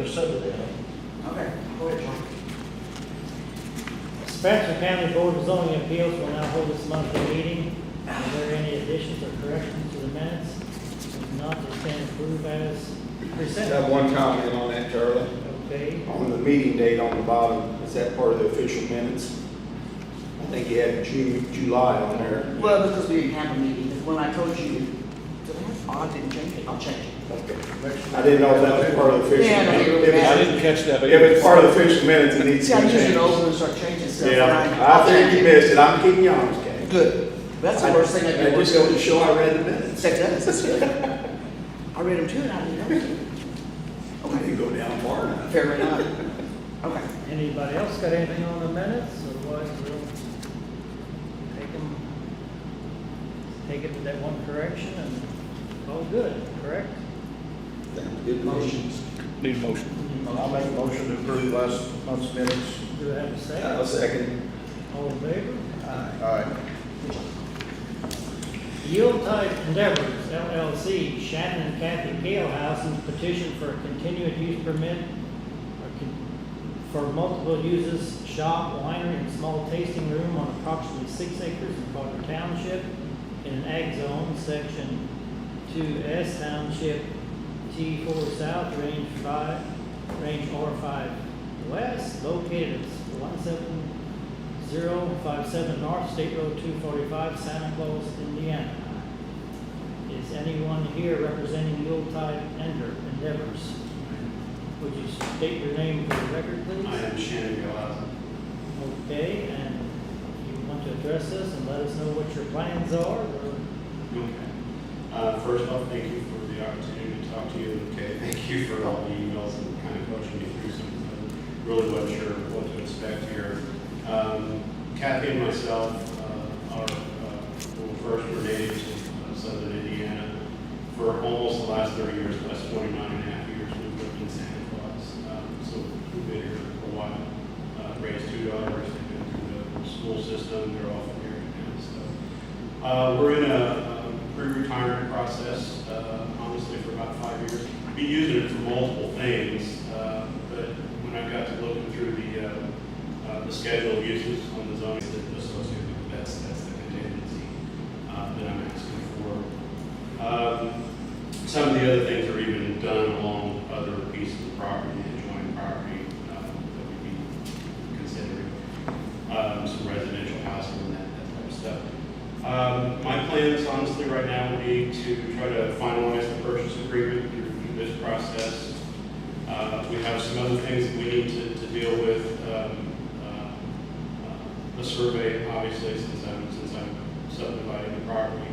subdivision. Okay, go ahead, John. Spencer County Board of Zoning Appeals will now hold its monthly meeting. Are there any additions or corrections to the minutes? If not, they stand approved as I presented. have one comment on that, Charlie. Okay, On the meeting date on the bottom, is that part of the official minutes? I think you had June, July on there. Well, because we didn't have a meeting, when I told you, did I have, oh, I didn't change it, I'll change it. Okay. I didn't know if that was part of the official. Yeah, no, minutes. it If was- I it's- didn't catch that, but. If it's part of the official minutes, it needs See, to I be usually changed. open and start changing stuff. Yeah, and I think you missed it. I'm keeping you honest, Kay. Good, that's the worst thing I I do. just go to show I read the minutes. That does, that's good. I read them too, and I didn't know. I Okay, can go down far enough. fair enough. Okay. anybody else got anything on the minutes? Otherwise, we'll take it with that one correction and all good, correct? Good motions. Need a motion. I'll make a motion to approve last month's minutes. Do I have a second? I'll second. All in favor? Aye. Yuletide Endeavors LLC, Shannon and Kathy Galehousen petition for a continued use permit for multiple uses, shop, winery, and small tasting room on approximately 6 acres in Carter Township in an ag zone, section 2S Township T4 South, range R5 West, located at 17057 North State Road 245, Santa Claus, Indiana. Is anyone here representing Yuletide Endeavors? Would you state your name for the record, please? I am Shannon Galazza. Okay, and you want to address us and let us know what your plans are, or? Okay. First off, thank you for the opportunity to talk to you. Okay, thank you for all the emails and kind of coaching me through something. I really wasn't sure what to expect here. Kathy and myself first were natives of southern Indiana. For almost the last 30 years, the last 29 and a half years, we've lived in Santa Claus. So we've been here for a while. Raised 2 daughters. They've been through the school system. They're all from here now. So we're in a pre-retirement process, honestly, for about 5 years. Be using it for multiple things, but when I got to looking through the schedule of uses on the zoning associated with that's the contingency that I'm asking for. Some of the other things are even done along other pieces of property, the adjoining property that we'd be considering, some residential housing and that type of stuff. My plans, honestly, right now would be to try to finalize the purchase agreement through this process. We have some other things that we need to deal with. The survey, obviously, since I'm subdividing the property.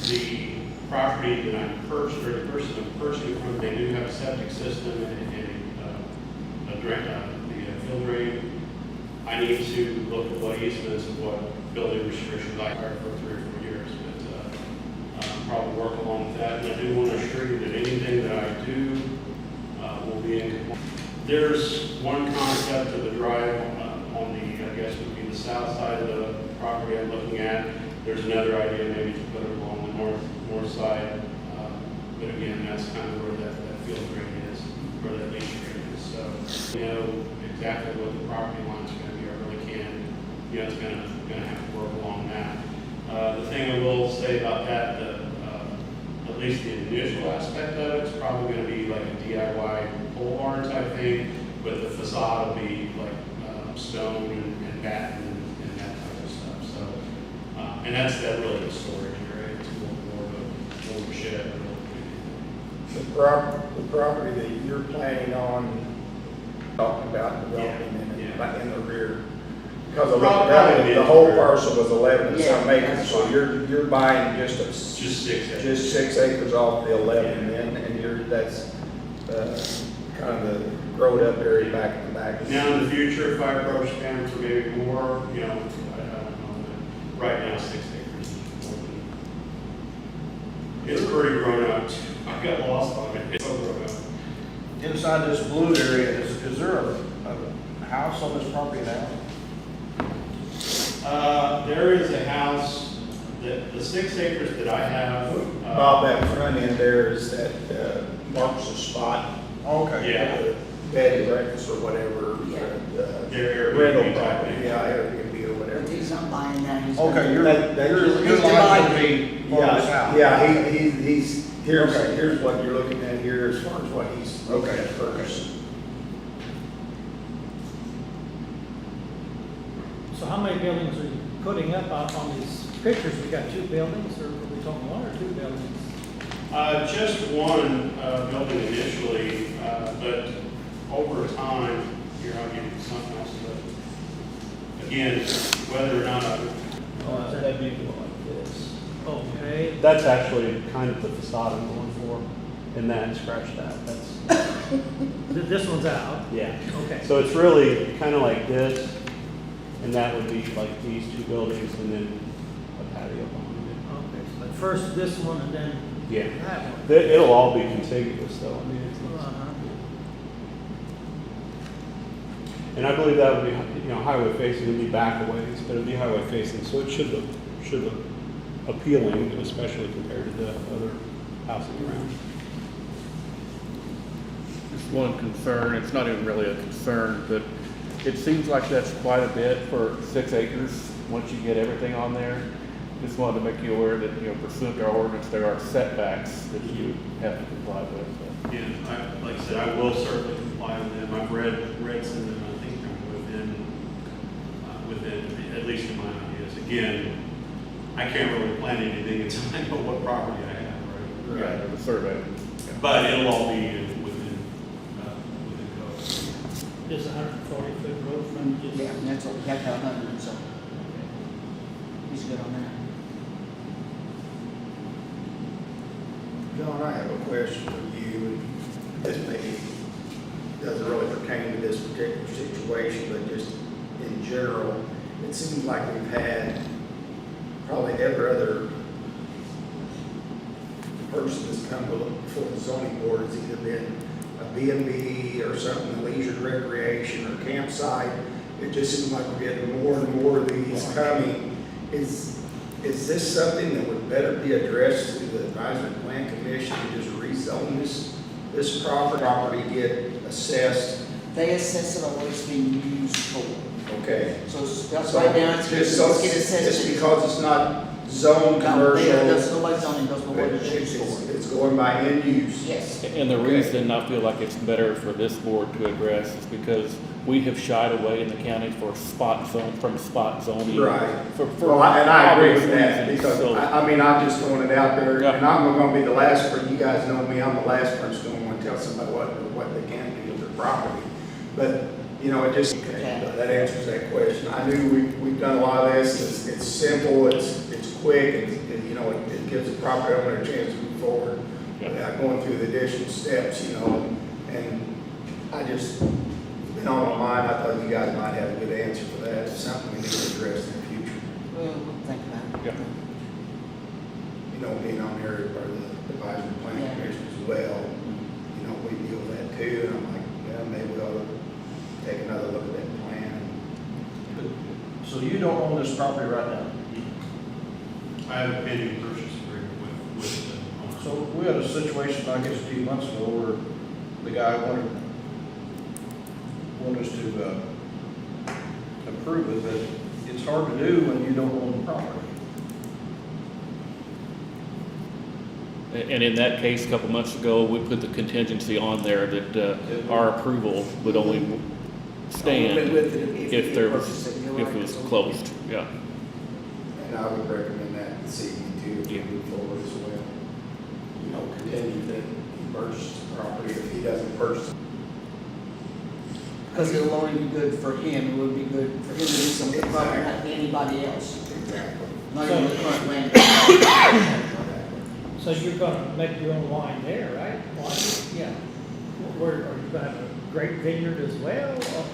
The property that I'm purchasing, or the person I'm purchasing from, they do have a septic system and a direct the field drain. I need to look at what easements and what building restrictions I have for 3 or 4 years, but probably work along with that. And I do want to assure you that anything that I do will be in compliance. There's one concept of the drive on the, I guess would be the south side of the property I'm looking at. There's another idea maybe to put it along the north side. But again, that's kind of where that field drain is, where that leach drain is. So, you know exactly what the property line's going to be. I really can't. It's going to have to work along that. The thing I will say about that, at least the initial aspect of it, it's probably going to be like a DIY pole barn type thing, but the facade will be like stone and batten and that type of stuff. So, and that's really the storage area. It's more of a shed. The property that you're planning on talking about developing in the rear. Because of the whole parcel was 11 and some acres, so you're buying just 6 acres. Just 6 acres off the 11, and that's kind of the growed up area back in the back. Now in the future, if I approach them for maybe more, I don't know, but right now 6 acres. It's pretty grown up. I got lost on it. It's so grown up. Inside this blue area, is there a house on this property now? There is a house, the 6 acres that I have. Bob, that front end there is that marks a spot Okay. Yeah. Bed and breakfast or whatever. They're Rental Airbnb type property, thing. yeah, Airbnb or whatever. But he's not buying that, he's. Okay, gonna- your He's line would dividing. be on this house. Yeah, he's, Okay. here's what you're looking at here as far as what he's looking Okay, at first. So how many buildings are you putting up on these pictures? We got 2 buildings, or are we talking 1 or 2 buildings? Just one building initially, but over time, here, I'll give you something else, but again, whether or not That'd be like this. Okay, That's actually kind of the facade I'm going for, and that, scratch that, that's, this one's out. yeah. Okay. So it's really kind of like this, and that would be like these 2 buildings, and then a patio behind Okay, but first this one and then it. Yeah. that one. It'll all be contiguous though, I mean, it's, Uh-huh. and I believe that would be, you know, highway facing, it'd be back a ways, but it'd be highway facing, so it should look appealing, especially compared to the other houses around. Just one concern, it's not even really a concern, but it seems like that's quite a bit for 6 acres, once you get everything on there. Just wanted to make you aware that, you know, pursuant to our ordinance, there are setbacks that you have to comply with. again, like I said, I will certainly comply with them. I've read some of them, I think I'm within, at least in my ideas. Again, I can't really plan anything until I know what property I have, right? The survey. But it'll all be within code. This 140-foot road frontage. Yeah, and that's what we got, 100, so he's good on that. John, I have a question for you, and this maybe doesn't really pertain to this particular situation, but just in general, it seems like we've had probably every other person that's come before the zoning board has either been a B&B or something, leisure recreation or campsite. It just seems like we're getting more and more of these coming. Is this something that would better be addressed through the advisory plan commission to just rezone this property, get assessed? They assess it on what it's being used for. Okay. So that's So right now, it's just get assessed. just because it's not zoned No, commercial, there's nobody's zoning, knows what it's used for. it's going by end use. Yes. And the reason I feel like it's better for this board to address is because we have shied away in the county from spot zoning. Right. For Well, and I agree with obvious that, reasons. because, So- I mean, I'm just throwing it out there, Yeah. and I'm gonna be the last person, you guys know me, I'm the last person gonna wanna tell somebody what they can do with their property. But, you know, it just, that answers that question. I knew we've done a lot of this, it's simple, it's quick, and, you know, it gives the property owner a chance to move forward Yeah. without going through the additional steps, you know, and I just, it's been on my mind, I thought you guys might have a good answer for that, it's something we need to address in the future. Well, we'll think about it. Yeah. You know, being on here for the advisory plan Yeah. commission as well, you know, we deal with that too, and I'm like, yeah, maybe we ought to take another look at that plan. So you don't own this property right now? I have a pending purchase agreement with the owner. So we had a situation, I guess, a few months ago where the guy wanted us to approve it, but it's hard to do when you don't own the property. And in that case, a couple months ago, we put the contingency on there that our approval would only stand With it if there was, purchase it, you're if right, it was so- closed, yeah. And I would recommend that this evening too, if we Yeah. move forward as well. You know, continue that he purchased the property, if he doesn't purchase it. Because it'll only be good for him, it would be good for him to do something, probably not anybody else, Exactly. not even the current landowner. So you're gonna make your own wine there, right? Wine? Yeah. Where, are you gonna have a grape vineyard as well? Or-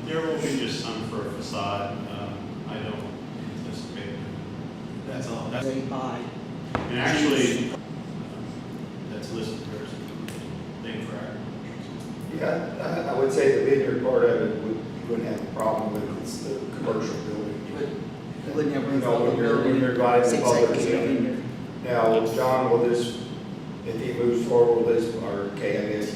There will be just some for a facade. I don't anticipate. That's all. They buy. And actually, that's listed there as a thing for agriculture. Yeah, I would say the vineyard part of it would, you wouldn't have a problem with, it's the commercial building. You wouldn't have room You for know, a when you're building, dividing the 6 public acres of zone. vineyard. Now, John, will this, if he moves forward with this, or Kay, I guess,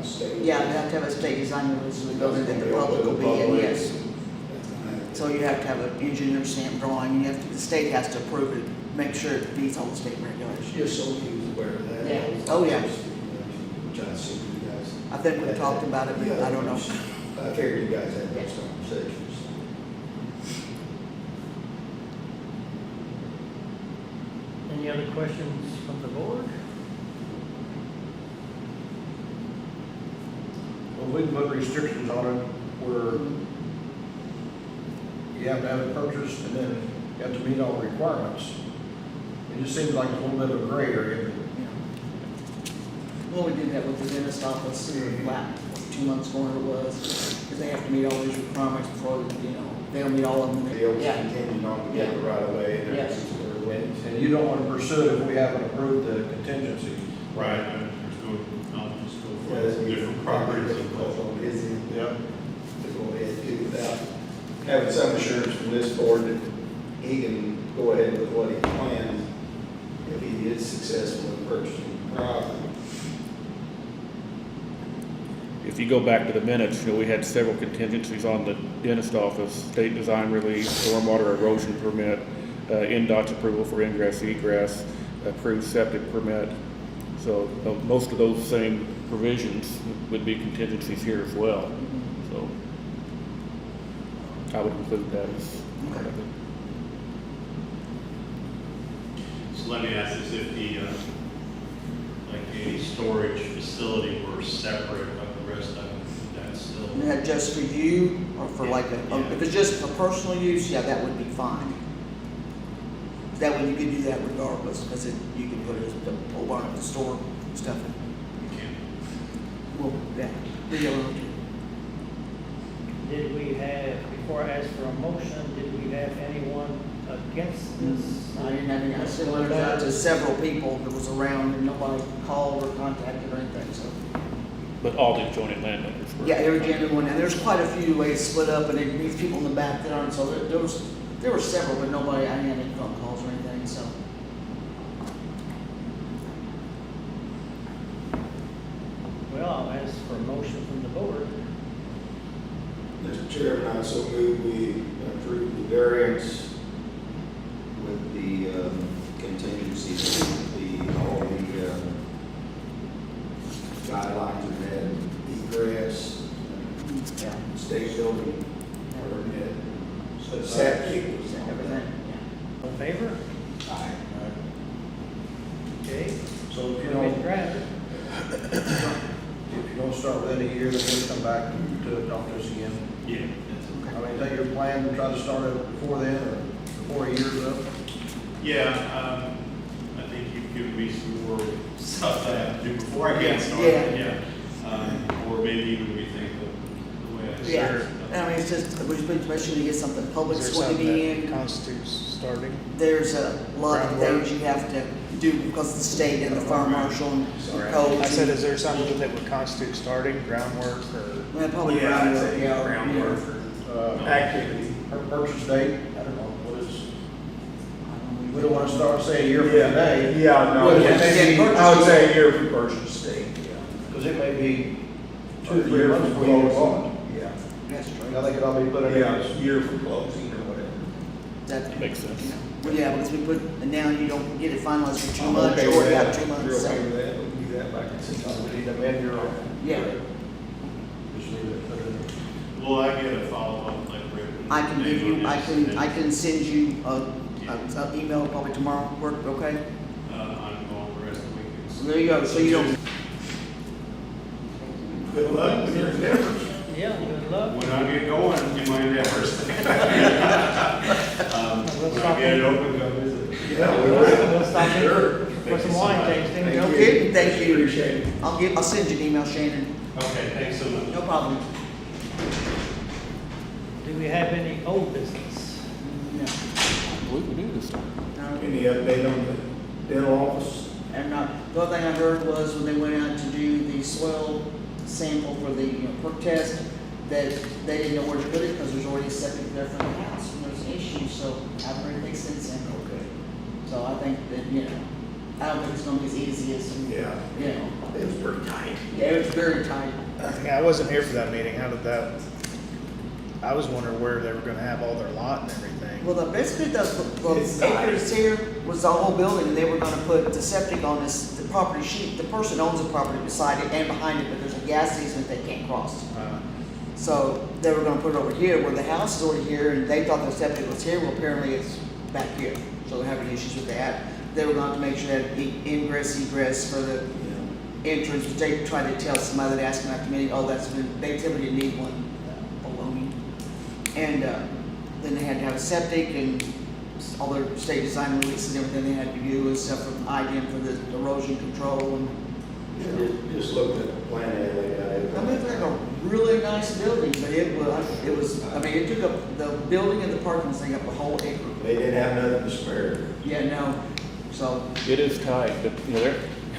state. Yeah, you have to have a state design release of the building that the That's gonna public be will open to be in, the yes. public. So you have to have an engineer stamp drawing, you have to, the state has to approve it, make sure it meets all the state regulations. Just so he was aware of that. Yeah. Oh, yeah. Which I assume you guys. I think we talked about it, but I don't know. I figured you guys had those conversations. Any other questions from the board? Well, we can put restrictions on it where you have to have it purchased and then you have to meet all the requirements. It just seems like it's a little bit of a gray area. Well, we did that with the dentist office, last 2 months ago, it was, because they have to meet all these requirements before, they'll meet all of them. The old Yeah. contingent on the right of way and Yes. everything. And you don't want to pursue it if we haven't approved the contingency. Right, and there's no, I'll just go Yeah, for that's different properties. difficult on his end. Yep. To go ahead and do without having some assurance from this board that he can go ahead with what he plans if he is successful in purchasing the property. If you go back to the minutes, we had several contingencies on the dentist office, state design release, stormwater erosion permit, NDOT's approval for ingress egress, approved septic permit. So most of those same provisions would be contingencies here as well. So I would include that as part of it. So let me ask this, if the, like a storage facility were separate, like the rest of them, that's still. And that just for you, or for like Yeah. if it's just for personal use, yeah, that would be fine. That way you could do that regardless, because you can put it as a pole barn at the store, stuff. You can't. Well, yeah, we don't know. Did we have, before I ask for a motion, did we have anyone against this? I didn't have any, I sent letters out to several people that was around, and nobody called or contacted or anything, so. But all the adjoining landowners were. Yeah, every genuine one, and there's quite a few ways split up, and it leaves people in the back that aren't, so there were several, but nobody, I didn't have any phone calls or anything, so. Well, I'll ask for a motion from the board. Mr. Chairman, I so move we approve the variance with the contingencies, all the guidelines of that egress, Yeah. state building permit, Septic. septic. Everything, yeah. All in favor? Aye. So Okay. if you Permit don't, granted. if you don't start within a year, then we'll come back to talk to us again. Yeah. I mean, is that your plan, to try to start it before then, or before a year's up? Yeah, I think you've given me some more stuff that I have to do before I get started, yeah. Or maybe even rethink the way I Yeah, start. I mean, it's just, we've been especially to get something public's Is there going to be something in. that constitutes starting? There's a lot of Groundwork. things you have to do because of the state and the fire marshal and codes. I said, is there something that would constitute starting, groundwork, or? Well, probably Yeah, I'd groundwork, say yeah. groundwork activity. Her purchase date, I don't know, what is, Yeah. we don't want to start, say, a year from today. Yeah, no, Well, it yeah, may be, purchase- I would say a year for purchase date, yeah. Because it may be 2 or 3 Year months for before you closing. want. Yeah. That's true. Now they could all be put in. Yeah, year for closing or whatever. That Makes sense. Well, yeah, because we put, and now you don't get it finalized for 2 I'm months, okay or with you that. got 2 months, You're so. okay with that, we can do that back in September. We need to amend your, Yeah, just leave it, put it in. Will I get a follow-up like written? I can give you, name on this, and I then, can send you an email probably tomorrow, work, okay? I'm going the rest of the weekend. So there you go, so you don't, Good luck with your endeavors. Yeah, good luck. When I get going in my endeavors. When I get it open, go visit. Yeah, we will. We'll stop in Sure. for some wine tasting. Thank no you. kidding, thank you. Appreciate it. I'll send you an email, Shannon, Okay, thanks so much. no problem. Do we have any old business? No. I believe we do this time. No. Any update on the dental office? And the other thing I heard was when they went out to do the soil sample for the perk test, that they didn't know where to put it because there's already a septic there from the house, and there's an issue, so I haven't heard anything since then. Okay. So I think that, I don't think it's gonna be as easy as, Yeah, you know, it was pretty tight. yeah, it was very tight. Yeah, I wasn't here for that meeting. How did that, I was wondering where they were gonna have all their lot and everything. Well, basically, the It's tight. acres here was the whole building, and they were gonna put the septic on the property sheet. The person owns the property beside it and behind it, but there's a gas easement they can't cross. So they were gonna put it over here, where the house is already here, and they thought the septic was here, well, apparently it's back here. So they're having issues with that. They were going to make sure that ingress, egress for the entrance, but they tried to tell somebody that asked them at the meeting, oh, they typically need one, baloney. And, then they had to have a septic and all their state design releases and everything they had to do and stuff from IDM for the erosion control and. Just looking at the plan they laid out. I mean, it's like a really nice building, but it was, I mean, it took up, the building and the parking was taking up a whole acre. They didn't have nothing to spare. Yeah, no, so, It is tight, but, you know,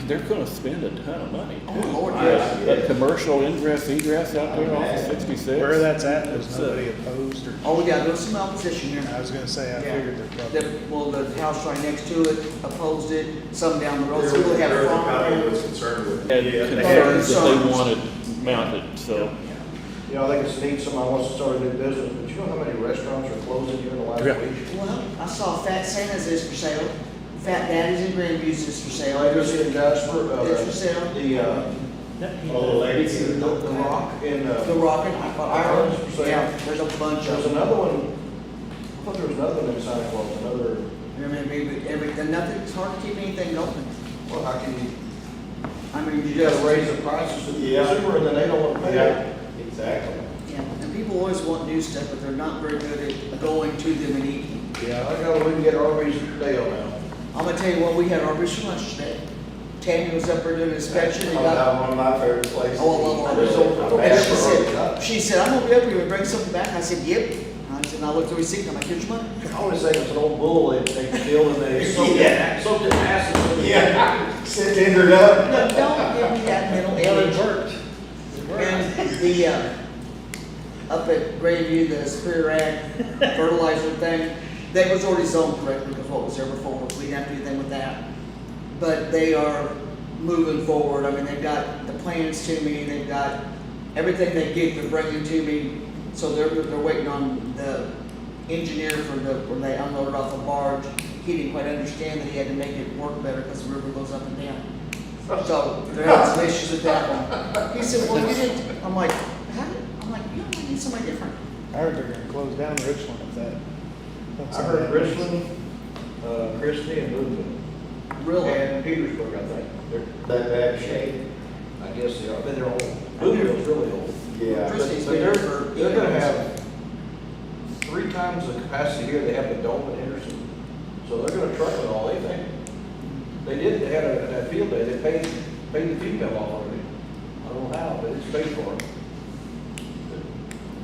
they're gonna spend a ton of money oh, too. Lord, Yeah. yes. That commercial ingress egress out there off of 66. Where that's at, there's nobody opposed or, Oh, yeah, there was some opposition here. I was gonna say, I Yeah. figured there probably. Well, the house right next to it opposed it, some down the road, so we'll have a farm. was concerned with. Had Yeah. concerns that they concerns. wanted mounted, so. You know, I think it's neat somebody wants to start a new business, but you know how many restaurants are closing here in the last Yeah. week? Well, I saw Fat Santa's is for sale, Fat Daddy's in Grandview's is for sale. I just in Jasper, It's for sale. Oh, ladies. the Rock in, The Rock and Ireland, For sale. yeah, there's a bunch of there's them. another one, I thought there was another one in Santa Claus, another, I mean, nothing, it's hard to keep anything open. well, how can you, I mean, you gotta raise the prices to the Yeah. consumer and then they don't want to pay it. Exactly. Yeah, and people always want new stuff, but they're not very good at going to them and eating. Yeah, I got, we can get Arby's Dale now. I'm gonna tell you what, we had Arby's for lunch today. Tammy was up there doing an inspection and Oh, got. that one of my favorite places. Oh, I love Arby's. I'm And mad she for said, I'm gonna be up here and bring something back. I said, yep. I said, and I looked through his receipt, and I'm like, here's your money. I always think it's an old bull they kill and they soak Yeah. it, soaked it in acid. Yeah, sit tendered up. No, don't give me that mental image. worked. And the, up at Grandview, the Superior Ag fertilizer thing, they was already zoned correctly because what was there before, we didn't have to do anything with that. But they are moving forward, I mean, they've got the plans to me, they've got everything they get, they're bringing to me. So they're waiting on the engineer for when they unloaded off the barge. He didn't quite understand that he had to make it work better because the river goes up and down. So there are some issues with that one. He said, well, you didn't, I'm like, you don't need somebody different. I heard they're gonna close down Richland if that. I heard Richland, Christie and Boonville. Really? And Petersburg, I think. They're That bad shape. I guess they are, but they're old. Boonville's really old. Yeah. Christie's But been they're, here for they're gonna years. have 3 times the capacity here they have the Dome in Henderson. So they're gonna truck it all, they think. They did, they had a field day, they paid the female off already. I don't know how, but it's paid for.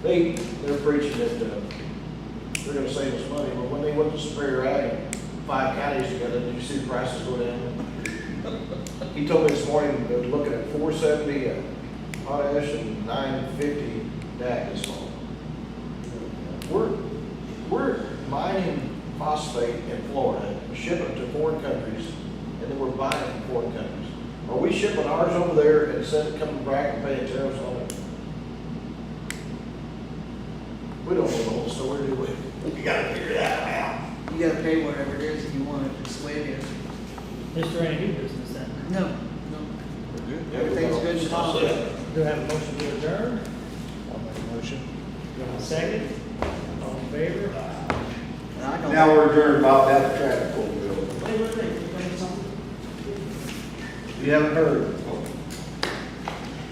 They're preaching that, they're gonna save us money, but when they went to Superior Ag, 5 counties together, did you see the prices go down? He told me this morning, they're looking at 470 potash and 950 DAC this fall. We're mining phosphate in Florida, shipping it to foreign countries, and then we're buying it from foreign countries. Are we shipping ours over there and instead of coming back and paying tariffs on it? We don't know the whole story, do we? You gotta figure that out. You gotta pay whatever it is if you want it, it's the way it is. Mr. Any new business then? No, everything's good and I'll fine. say it. Do I have a motion to adjourn? I'll make a motion. Do I have a second? All in favor? And I don't. Now we're adjourned about that traffic. Wait, you bring something? You haven't heard.